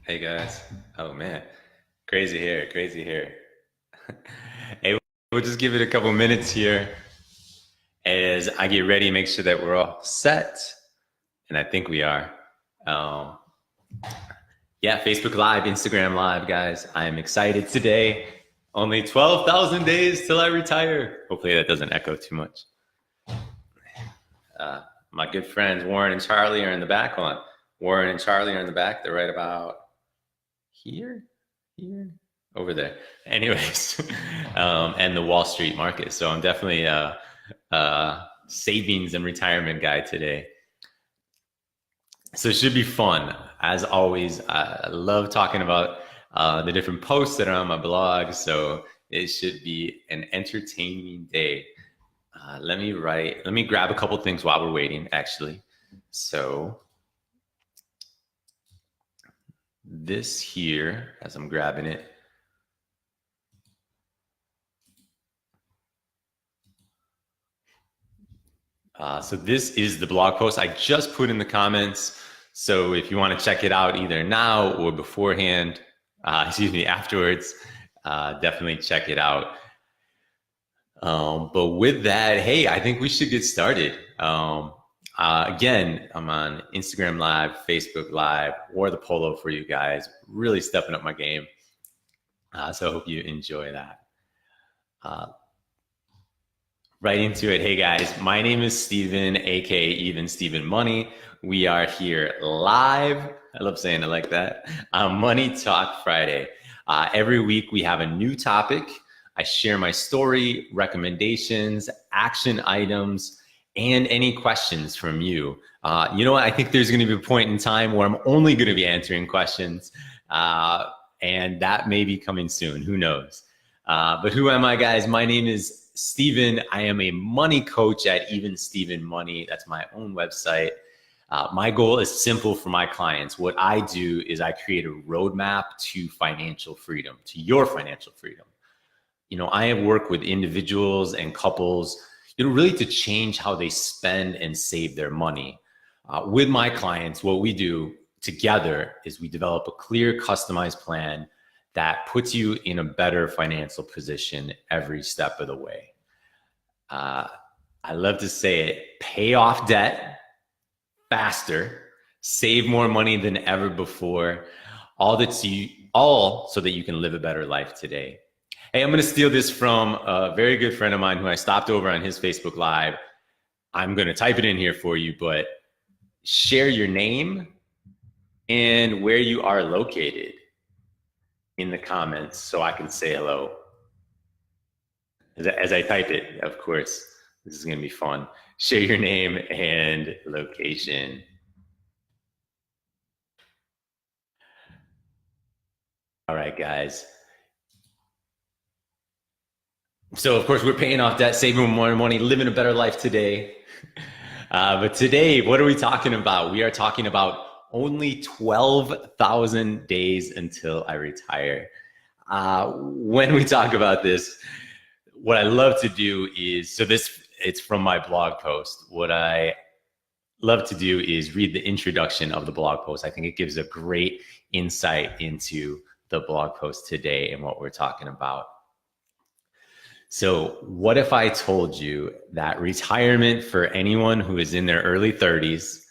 Hey guys. Oh man. Crazy hair, crazy hair. Hey, we'll just give it a couple minutes here as I get ready, make sure that we're all set. And I think we are. Um, yeah, Facebook Live, Instagram Live, guys. I am excited today. Only 12,000 days till I retire. Hopefully that doesn't echo too much. My good friends Warren and Charlie are in the back. Hold on. Warren and Charlie are in the back. They're right about here, over there. Anyways, and the Wall Street market. So I'm definitely a savings and retirement guy today. So it should be fun. As always, I love talking about the different posts that are on my blog. So it should be an entertaining day. Let me grab a couple things while we're waiting, actually. So this here, as I'm grabbing it, so this is the blog post I just put in the comments. So if you want to check it out either now or beforehand, afterwards, definitely check it out. But with that, hey, I think we should get started. Again, I'm on Instagram Live, Facebook Live, or the Polo for you guys. Really stepping up my game. So I hope you enjoy that. Right into it. Hey guys, my name is Steven, aka Even Steven Money. We are here live. I love saying it like that. On Money Talk Friday. Every week we have a new topic. I share my story, recommendations, action items, and any questions from you. You know what? I think there's going to be a point in time where I'm only going to be answering questions, and that may be coming soon. Who knows? But who am I, guys? My name is Steven. I am a money coach at Even Steven Money. That's my own website. My goal is simple for my clients. What I do is I create a roadmap to financial freedom, to your financial freedom. You know, I work with individuals and couples, really to change how they spend and save their money. With my clients, what we do together is we develop a clear, customized plan that puts you in a better financial position every step of the way. I love to say it, pay off debt faster, save more money than ever before, all so that you can live a better life today. Hey, I'm going to steal this from a very good friend of mine who I stopped over on his Facebook Live. I'm going to type it in here for you, but share your name and where you are located in the comments so I can say hello. As I type it, of course, this is going to be fun. Share your name and location. All right, guys. So, of course, we're paying off debt, saving more money, living a better life today. But today, what are we talking about? We are talking about only 12,000 days until I retire. When we talk about this, what I love to do is, it's from my blog post. What I love to do is read the introduction of the blog post. I think it gives a great insight into the blog post today and what we're talking about. So what if I told you that retirement for anyone who is in their early 30s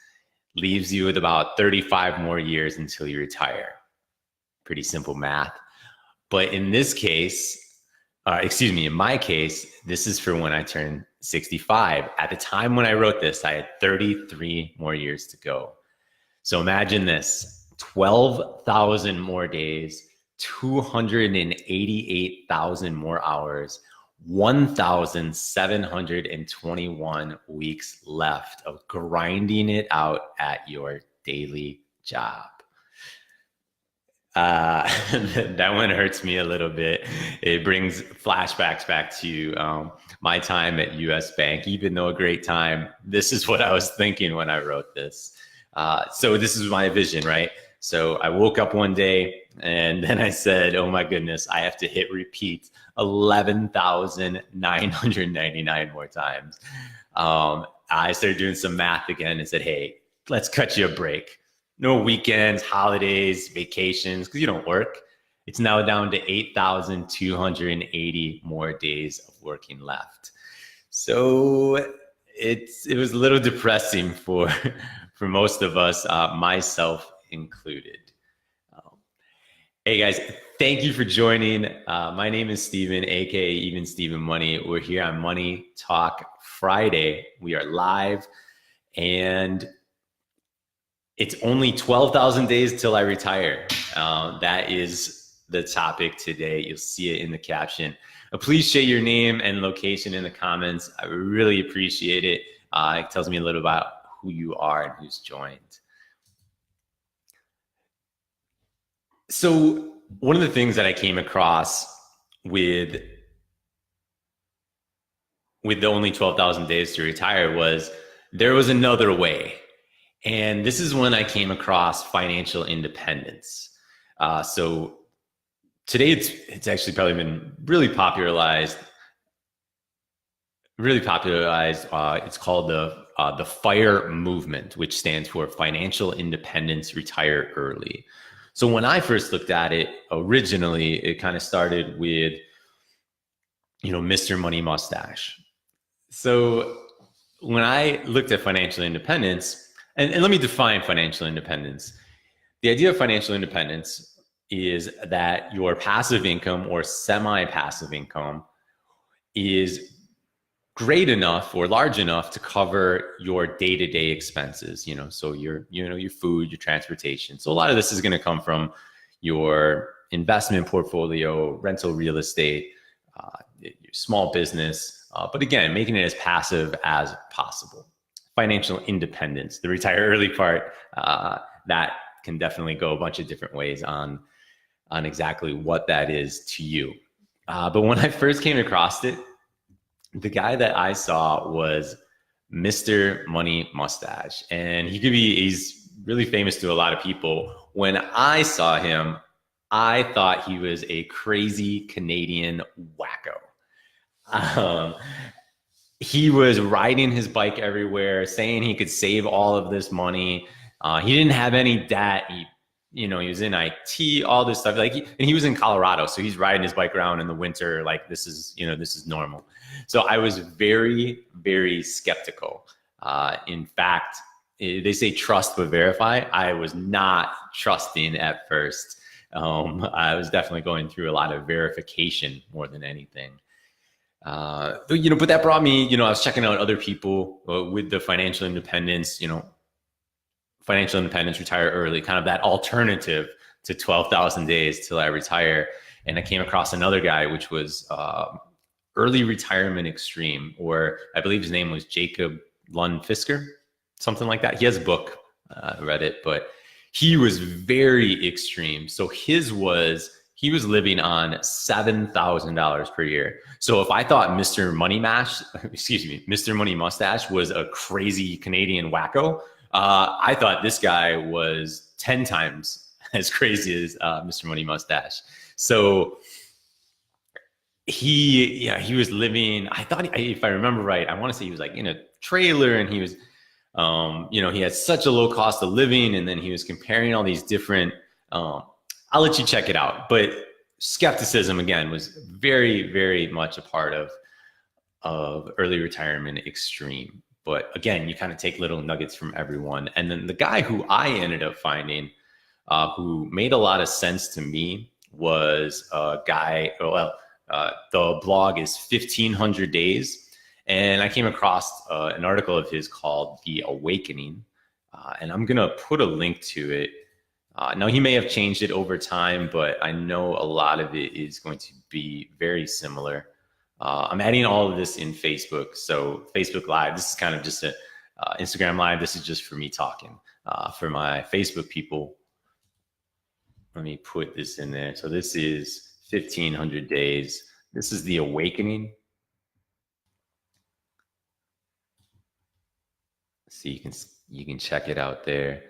leaves you with about 35 more years until you retire? Pretty simple math. But in this case, in my case, this is for when I turn 65. At the time when I wrote this, I had 33 more years to go. So imagine this, 12,000 more days, 288,000 more hours, 1,721 weeks left of grinding it out at your daily job. That one hurts me a little bit. It brings flashbacks back to my time at US Bank. Even though a great time, this is what I was thinking when I wrote this. So this is my vision, right? So I woke up one day and then I said, oh my goodness, I have to hit repeat 11,999 more times. I started doing some math again and said, hey, let's cut you a break. no weekends, holidays, vacations, because you don't work. It's now down to 8,280 more days of working left. So it was a little depressing for for most of us, myself included. Hey guys, thank you for joining. My name is Steven, aka Even Steven Money. We're here on Money Talk Friday. We are live, and it's only 12,000 days till I retire. That is the topic today. You'll see it in the caption. Please share your name and location in the comments. I really appreciate it. It tells me a little about who you are and who's joined. So one of the things that I came across with the only 12,000 days to retire was there was another way. And this is when I came across financial independence. So today it's actually probably been really popularized. It's called the FIRE movement, which stands for Financial Independence Retire Early. So when I first looked at it, originally, it kind of started with, Mr. Money Mustache. So when I looked at financial independence, and let me define financial independence. The idea of financial independence is that your passive income or semi-passive income is great enough or large enough to cover your day-to-day expenses, so your food, your transportation. So a lot of this is going to come from your investment portfolio, rental real estate, your small business, but again, making it as passive as possible. Financial independence, the retire early part, that can definitely go a bunch of different ways on exactly what that is to you. But when I first came across it, the guy that I saw was Mr. Money Mustache, and he's really famous to a lot of people. When I saw him, I thought he was a crazy Canadian wacko. He was riding his bike everywhere, saying he could save all of this money. He didn't have any debt. He was in IT, all this stuff. And he was in Colorado, so he's riding his bike around in the winter. Like this is normal. So I was very, very skeptical. In fact, they say trust but verify. I was not trusting at first. I was definitely going through a lot of verification more than anything. But that brought me, I was checking out other people with the financial independence, financial independence, retire early, kind of that alternative to 12,000 days till I retire. And I came across another guy, which was Early Retirement Extreme, or I believe his name was Jacob Lund Fisker, something like that. He has a book, I read it, but he was very extreme. So he was living on $7,000 per year. So if I thought Mr. Money Mustache was a crazy Canadian wacko, I thought this guy was 10 times as crazy as Mr. Money Mustache. So he was living, I thought, if I remember right, I want to say he was like in a trailer, and he was, he had such a low cost of living. And then he was comparing all these different, I'll let you check it out. But skepticism, again, was very, very much a part of Early Retirement Extreme. But again, you kind of take little nuggets from everyone. And then the guy who I ended up finding, who made a lot of sense to me, was a guy, the blog is 1,500 Days. And I came across an article of his called The Awakening. And I'm going to put a link to it. Now, he may have changed it over time, but I know a lot of it is going to be very similar. I'm adding all of this in Facebook. So Facebook Live, this is kind of just Instagram Live. This is just for me talking. For my Facebook people, let me put this in there. So this is 1,500 Days. This is The Awakening. So you can check it out there.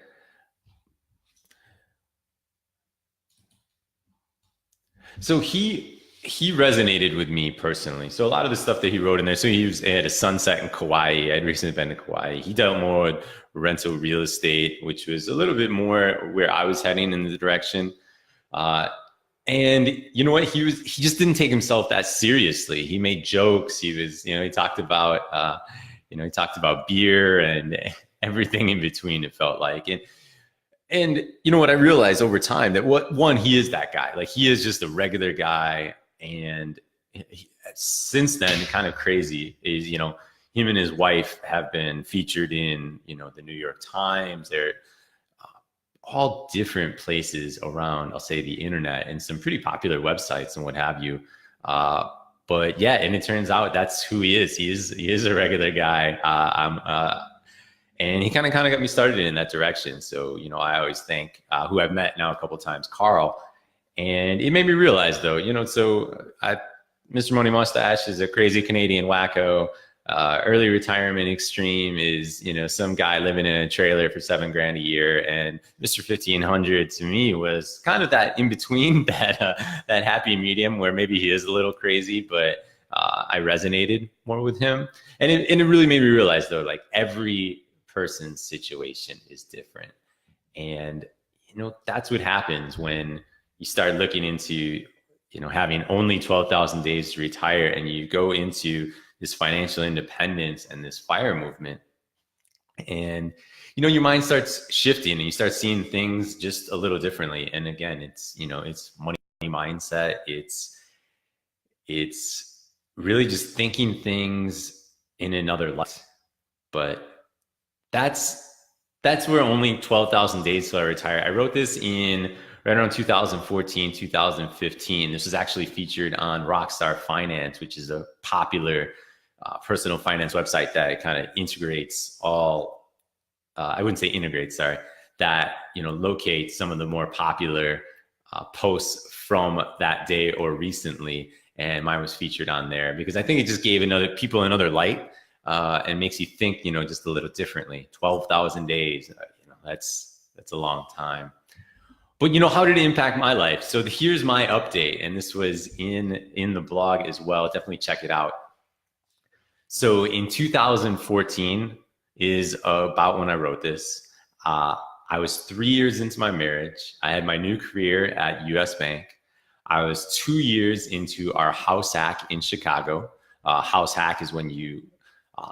So he he resonated with me personally. So a lot of the stuff that he wrote in there. So he had a sunset in Kauai. I'd recently been to Kauai. He dealt more with rental real estate, which was a little bit more where I was heading in the direction. Uh, and you know what? He just didn't take himself that seriously. He made jokes. He talked about, he talked about beer and everything in between, it felt like. And you know what I realized over time, that he is that guy. Like, he is just a regular guy. And since then, kind of crazy is, him and his wife have been featured in, the New York Times. They're all different places around, I'll say, the internet, and some pretty popular websites and what have you. But yeah, and it turns out that's who he is. He is a regular guy. And he kind of got me started in that direction. So, I always thank who I've met now a couple of times, Carl. And it made me realize, though, Mr. Money Mustache is a crazy Canadian wacko. Early retirement extreme is, some guy living in a trailer for $7,000 a year. And Mr. 1500 to me was kind of that in between, that happy medium where maybe he is a little crazy, but I resonated more with him. And it really made me realize, though, like, every person's situation is different. And, that's what happens when you start looking into, having only 12,000 days to retire, and you go into this financial independence and this FIRE movement. And, your mind starts shifting and you start seeing things just a little differently. And again, it's money mindset. It's really just thinking things in another light. But that's where only 12,000 days till I retire. I wrote this in right around 2014, 2015. This was actually featured on Rockstar Finance, which is a popular personal finance website that kind of integrates all, I wouldn't say integrates, sorry, that, locates some of the more popular posts from that day or recently. And mine was featured on there because I think it just gave people another light. And makes you think, just a little differently. 12,000 days, that's a long time. But, how did it impact my life? So here's my update. And this was in the blog as well. Definitely check it out. So in 2014 is about when I wrote this. I was 3 years into my marriage. I had my new career at US Bank. I was 2 years into our house hack in Chicago. House hack is when you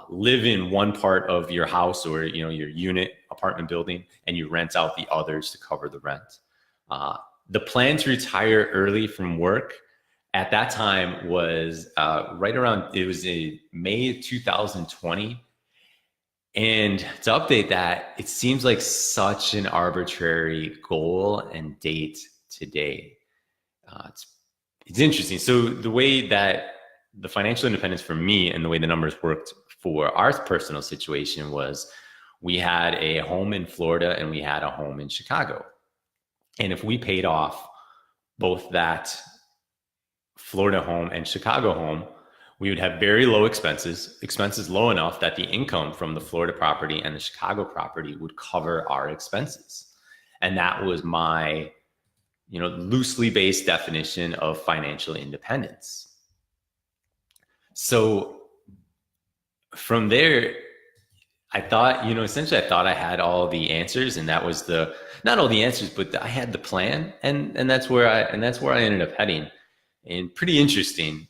live in one part of your house or your unit apartment building, and you rent out the others to cover the rent. The plan to retire early from work at that time was it was in May 2020. And to update that, it seems like such an arbitrary goal and date today. It's interesting. So the way that the financial independence for me and the way the numbers worked for our personal situation was, we had a home in Florida and we had a home in Chicago. And if we paid off both that Florida home and Chicago home, we would have very low expenses low enough that the income from the Florida property and the Chicago property would cover our expenses. And that was my, loosely based definition of financial independence. So from there, I thought, essentially I thought I had all the answers, and that was not all the answers, but I had the plan, and that's where I ended up heading. And pretty interesting.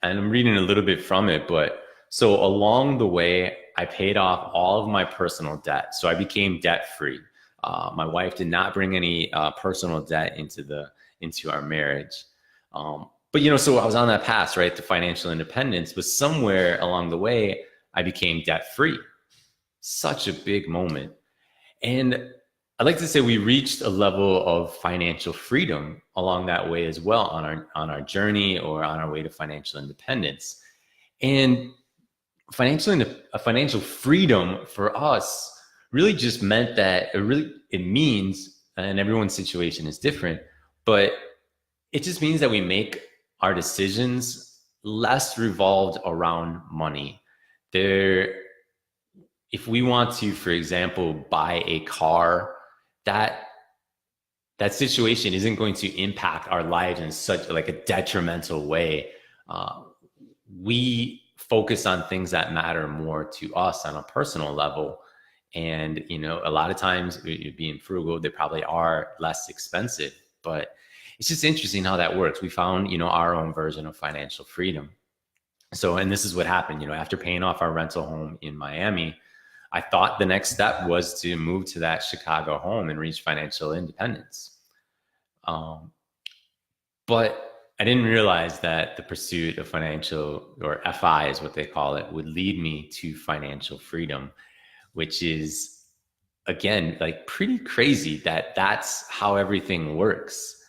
And I'm reading a little bit from it, but so along the way, I paid off all of my personal debt. So I became debt free. My wife did not bring any personal debt into our marriage. But, so I was on that path, right, to financial independence, but somewhere along the way, I became debt free. Such a big moment. And I'd like to say we reached a level of financial freedom along that way as well on our journey or on our way to financial independence. And financial freedom for us really just meant that it means, and everyone's situation is different, but it just means that we make our decisions less revolved around money. If we want to, for example, buy a car, that that situation isn't going to impact our lives in such like a detrimental way. We focus on things that matter more to us on a personal level. And, a lot of times being frugal, they probably are less expensive, but it's just interesting how that works. We found, our own version of financial freedom. So, and this is what happened, after paying off our rental home in Miami, I thought the next step was to move to that Chicago home and reach financial independence. But I didn't realize that the pursuit of financial, or FI is what they call it, would lead me to financial freedom, which is, again, like pretty crazy that that's how everything works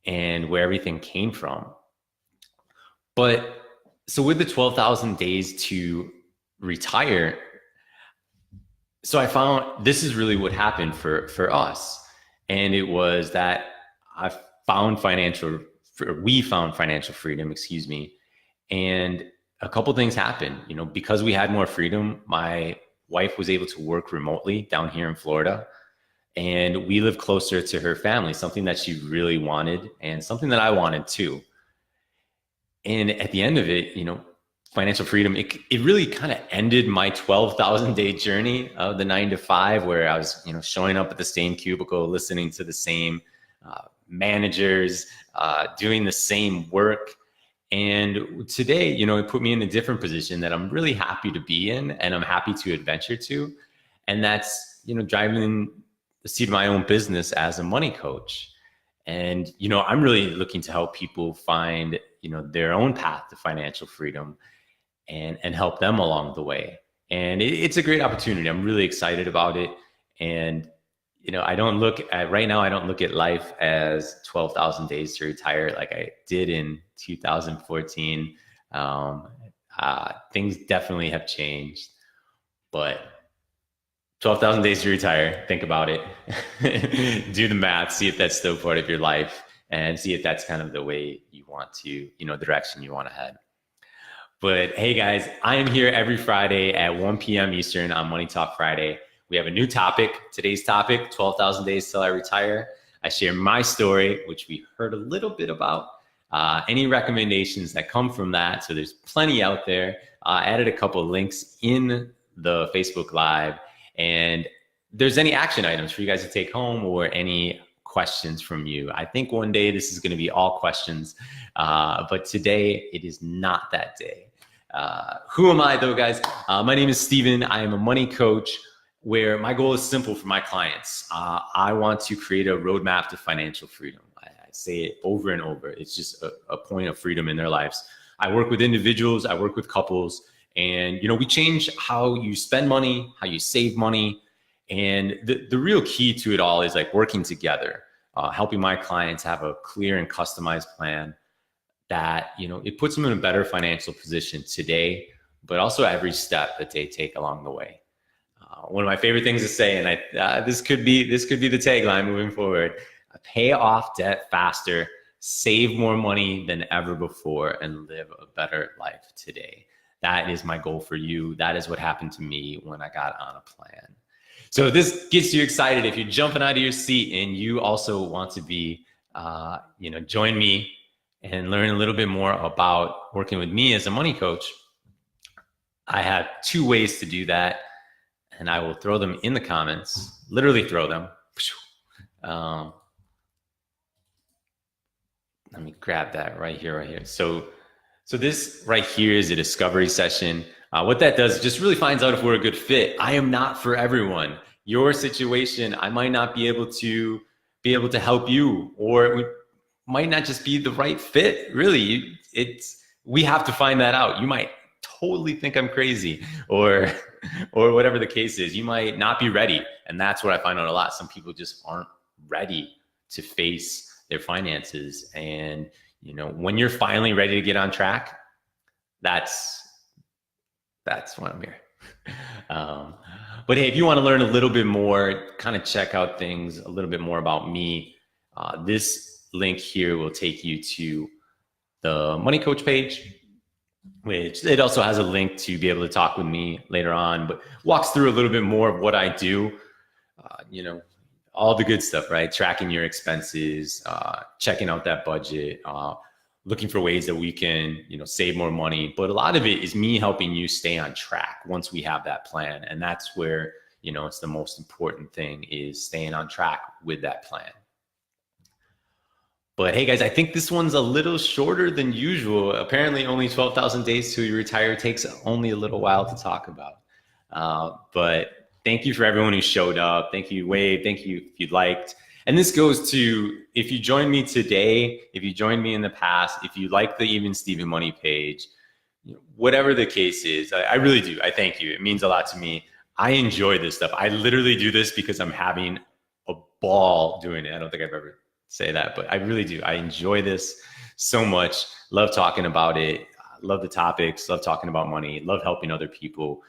and where everything came from. But so with the 12,000 days to retire, so I found this is really what happened for us. And it was that we found financial freedom, and a couple things happened. Because we had more freedom, my wife was able to work remotely down here in Florida, and we lived closer to her family, something that she really wanted and something that I wanted too. And at the end of it, financial freedom, it really kind of ended my 12,000 day journey of the 9 to 5, where I was, showing up at the same cubicle, listening to the same managers, doing the same work. And today, it put me in a different position that I'm really happy to be in, and I'm happy to adventure to. And that's, driving the seat of my own business as a money coach. And, I'm really looking to help people find, their own path to financial freedom and help them along the way. And it's a great opportunity. I'm really excited about it. And, I don't look at life as 12,000 days to retire like I did in 2014. Things definitely have changed, but 12,000 days to retire, think about it, do the math, see if that's still part of your life, and see if that's kind of the way you want to, the direction you want to head. But hey guys, I am here every Friday at 1 p.m. Eastern on Money Talk Friday. We have a new topic. Today's topic, 12,000 days till I retire. I share my story, which we heard a little bit about, any recommendations that come from that. So there's plenty out there. I added a couple of links in the Facebook Live, and there's any action items for you guys to take home or any questions from you. I think one day this is going to be all questions, but today it is not that day. Who am I though, guys? My name is Steven. I am a money coach where my goal is simple for my clients. I want to create a roadmap to financial freedom. I say it over and over. It's just a point of freedom in their lives. I work with individuals, I work with couples, and we change how you spend money, how you save money. And the real key to it all is like working together, helping my clients have a clear and customized plan that, it puts them in a better financial position today, but also every step that they take along the way. One of my favorite things to say, and this could be the tagline moving forward: pay off debt faster, save more money than ever before, and live a better life today. That is my goal for you. That is what happened to me when I got on a plan. So if this gets you excited, if you're jumping out of your seat and you also want to be, join me and learn a little bit more about working with me as a money coach, I have 2 ways to do that. And I will throw them in the comments, literally throw them. Let me grab that right here. So this right here is a discovery session. What that does, just really finds out if we're a good fit. I am not for everyone. Your situation, I might not be able to help you, or it might not just be the right fit. Really, we have to find that out. You might totally think I'm crazy, or whatever the case is. You might not be ready. And that's what I find out a lot. Some people just aren't ready to face their finances. And, when you're finally ready to get on track, that's when I'm here. But hey, if you want to learn a little bit more, kind of check out things a little bit more about me, this link here will take you to the Money Coach page, which it also has a link to be able to talk with me later on, but walks through a little bit more of what I do. all the good stuff, right? Tracking your expenses, checking out that budget, looking for ways that we can, save more money. But a lot of it is me helping you stay on track once we have that plan. And that's where, it's the most important thing, is staying on track with that plan. But hey guys, I think this one's a little shorter than usual. Apparently only 12,000 days till you retire takes only a little while to talk about. But thank you for everyone who showed up. Thank you, Wade. Thank you if you liked. And this goes to, if you joined me today, if you joined me in the past, if you like the Even Steven Money page, whatever the case is, I really do. I thank you. It means a lot to me. I enjoy this stuff. I literally do this because I'm having a ball doing it. I don't think I've ever say that, but I really do. I enjoy this so much. Love talking about it. Love the topics. Love talking about money. Love helping other people.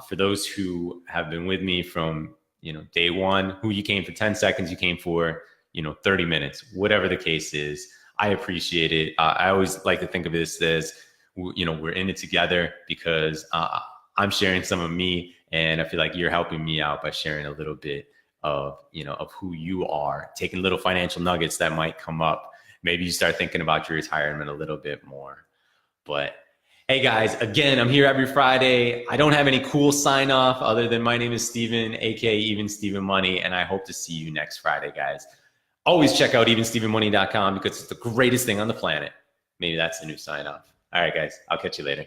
For those who have been with me from day one, who you came for 10 seconds, you came for 30 minutes, whatever the case is, I appreciate it. I always like to think of this as we're in it together, because I'm sharing some of me, and I feel like you're helping me out by sharing a little bit of who you are, taking little financial nuggets that might come up. Maybe you start thinking about your retirement a little bit more. But hey guys, again, I'm here every Friday. I don't have any cool sign off other than my name is Steven, aka Even Steven Money, and I hope to see you next Friday, guys. Always check out evenstevenmoney.com because it's the greatest thing on the planet. Maybe that's the new sign off. All right, guys, I'll catch you later.